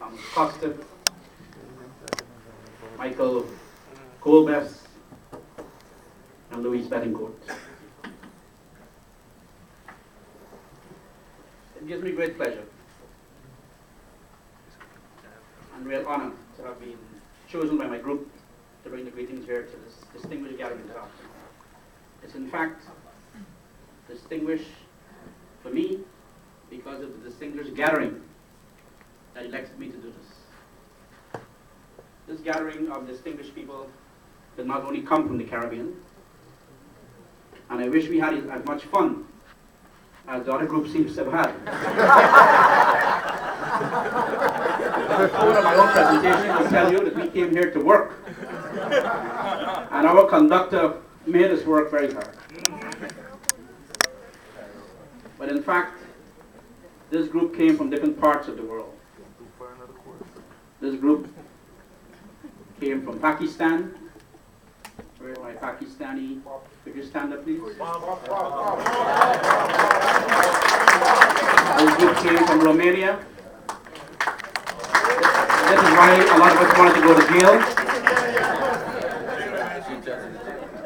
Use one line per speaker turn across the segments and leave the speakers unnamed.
Thomas Costa, Michael Colbest, and Louise Bettencourt. It gives me great pleasure and real honor to have been chosen by my group to bring the greetings here to this distinguished gathering this afternoon. It's in fact distinguished for me because of the distinguished gathering that elected me to do this. This gathering of distinguished people did not only come from the Caribbean, and I wish we had as much fun as the other group seems to have had. The tone of my own presentation will tell you that we came here to work, and our conductor made us work very hard. But in fact, this group came from different parts of the world. This group came from Pakistan. Where are my Pakistani? Could you stand up, please? This group came from Romania. This is why a lot of us wanted to go to jail.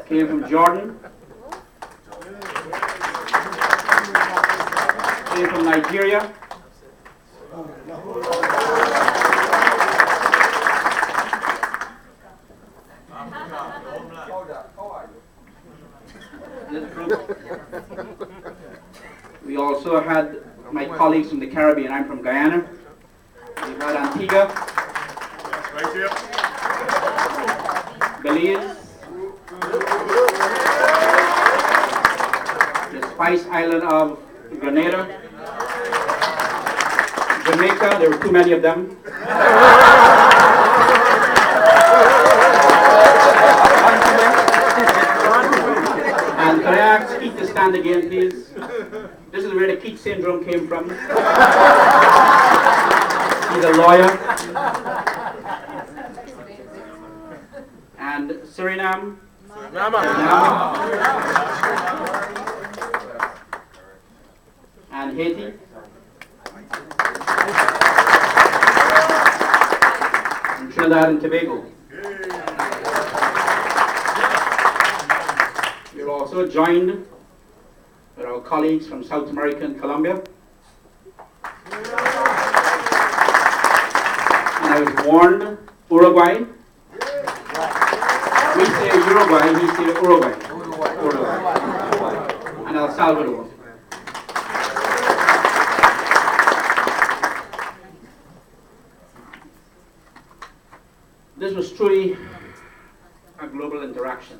Came from Jordan. Came from Nigeria. This group. We also had my colleagues from the Caribbean. I'm from Guyana. We've had Antigua, Belize, the Spice Island of Grenada, Jamaica. There were too many of them. And can I ask Keith to stand again, please? This is where the Keith syndrome came from. He's a lawyer. And Suriname. And Haiti. And Trinidad and Tobago. We're also joined with our colleagues from South America and Colombia. And I was born Uruguay. We say Uruguay, we say Uruguay. And El Salvador. This was truly a global interaction,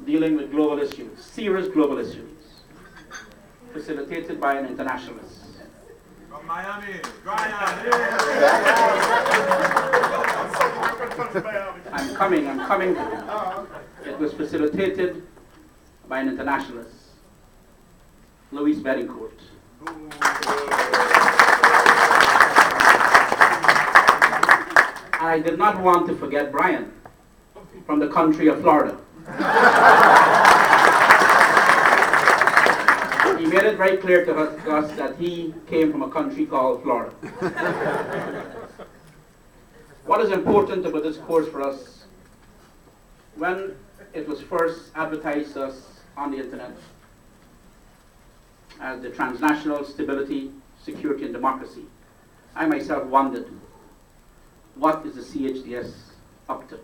dealing with global issues, serious global issues, facilitated by an internationalist.
From Miami,
I'm coming to it. It was facilitated by an internationalist, Louise Bettencourt. And I did not want to forget Brian from the country of Florida. He made it very clear to us that he came from a country called Florida. What is important about this course for us, when it was first advertised to us on the internet as the Transnational Stability, Security and Democracy, I myself wondered, what is the CHDS up to?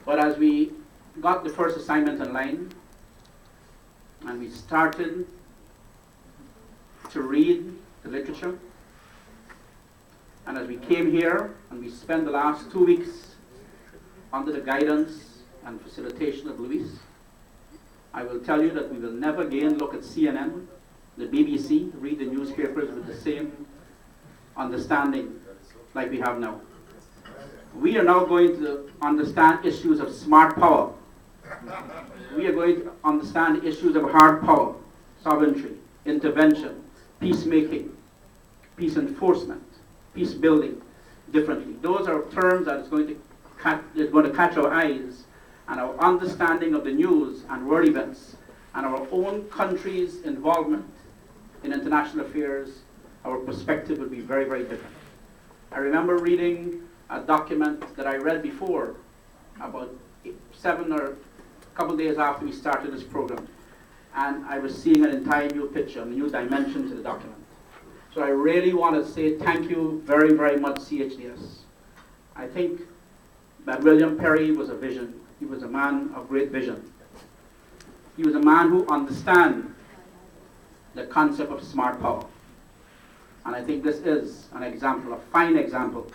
But as we got the first assignment online, and we started to read the literature, and as we came here and we spent the last 2 weeks under the guidance and facilitation of Louise, I will tell you that we will never again look at CNN, the BBC, read the newspapers with the same understanding like we have now. We are now going to understand issues of smart power. We are going to understand issues of hard power, sovereignty, intervention, peacemaking, peace enforcement, peace building differently. Those are terms that is going to catch our eyes, and our understanding of the news and world events and our own country's involvement in international affairs our perspective will be very, very different. I remember reading a document that I read before, about 7 or a couple days after we started this program, and I was seeing an entire new picture, a new dimension to the document. So I really want to say thank you very, very much, CHDS. I think that William Perry was a vision. He was a man of great vision. He was a man who understands the concept of smart power. And I think this is an example, a fine example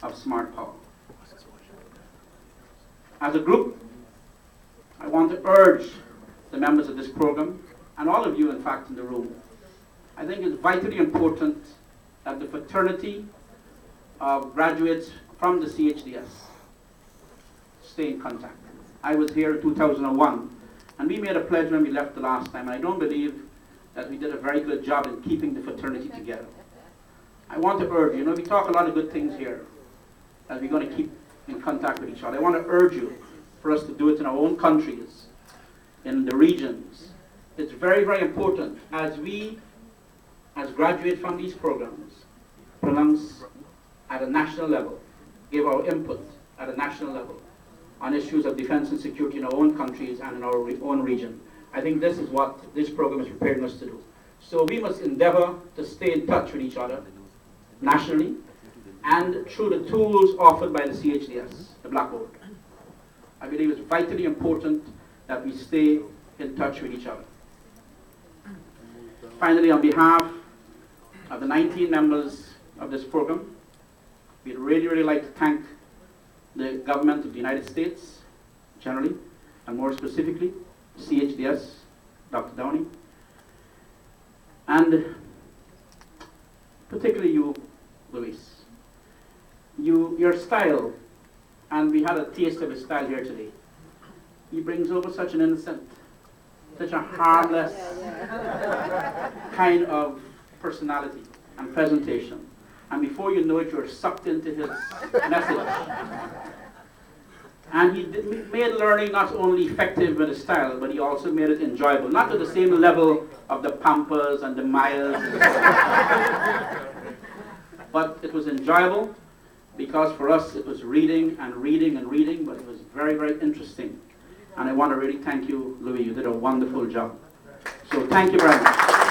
of smart power. As a group, I want to urge the members of this program, and all of you, in fact, in the room, I think it's vitally important that the fraternity of graduates from the CHDS stay in contact. I was here in 2001, and we made a pledge when we left the last time, and I don't believe that we did a very good job in keeping the fraternity together. I want to urge you, we talk a lot of good things here, that we're going to keep in contact with each other. I want to urge you for us to do it in our own countries, in the regions. It's very, very important as we, as graduates from these programs, pronounce at a national level, give our input at a national level on issues of defense and security in our own countries and in our own region. I think this is what this program is preparing us to do. So we must endeavor to stay in touch with each other nationally and through the tools offered by the CHDS, the Blackboard. I believe it's vitally important that we stay in touch with each other. Finally, on behalf of the 19 members of this program, we'd really, really like to thank the government of the United States, generally, and more specifically, CHDS, Dr. Downey, and particularly you, Luis. Your style, and we had a taste of his style here today. He brings over such an innocent, such a harmless kind of personality and presentation. And before you know it, you're sucked into his message. And he made learning not only effective with his style, but he also made it enjoyable. Not to the same level of the Pampas and the Mayas, but it was enjoyable because for us it was reading and reading and reading, but it was very, very interesting. And I want to really thank you, Louis. You did a wonderful job. So thank you very much.